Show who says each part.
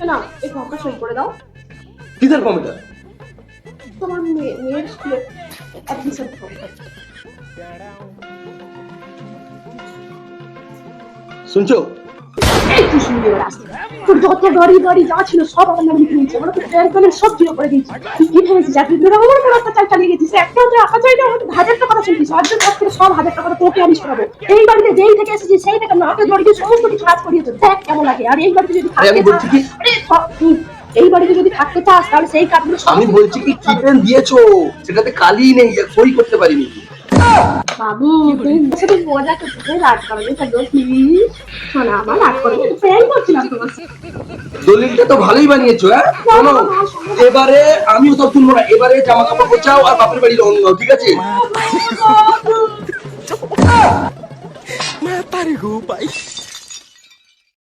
Speaker 1: না এই ফর্মটা সই করে দাও।
Speaker 2: কিসের ফর্ম এটা?
Speaker 1: তোমার মেয়ের স্কুলে অ্যাডমিশন ফর্ম।
Speaker 2: শুনছো?
Speaker 1: এই তুই শুনবি ওর আসতে, তোর যত গাড়ি যা ছিল সব আমার নামে লিখে নিয়েছে, আমরা তো ট্রেন ফ্রেন সব জিরো করে দিয়েছি। তুই কি ভেবেছিস চাকরি করে আমার উপর অত্যাচার চালিয়ে গেছিস? একটা টাকা চাইলে আমাকে 1000 টাকা শুনছিস, আজকের পর থেকে সব 1000 টাকা তোকে আমি শোনাবো। এই বাড়িতে যেই থেকে এসেছিস সেই থেকে নাকে জড়িয়ে সমস্ত কিছু কাজ করিয়েছে, দেখ কেমন লাগে। আর এই বাড়িতে যদি
Speaker 2: আরে আমি
Speaker 1: থাকতে
Speaker 2: বলছি কি,
Speaker 1: তুই এই বাড়িতে যদি থাকতে চাস তাহলে সেই কাজগুলো সব
Speaker 2: আমি বলছি কি পেন দিয়েছো সেটাতে কালি নেই, সই করতে পারিনি।
Speaker 1: বাবু তুই সাথে মজা করতে রাগ করবি তো প্লিজ শোনা, আমার রাগ করবি, ফ্রেন্ড করছিলাম তোমার।
Speaker 2: দলিলটা তো ভালোই বানিয়েছো। হ্যাঁ শোনো, এবারে আমিও সব শুনবো না, এবারে জামা কাপড় গোছাও আর বাপের বাড়ি রওনা দাও, ঠিক আছে?
Speaker 1: বাবু, বাবু।
Speaker 3: Matarik ko pa.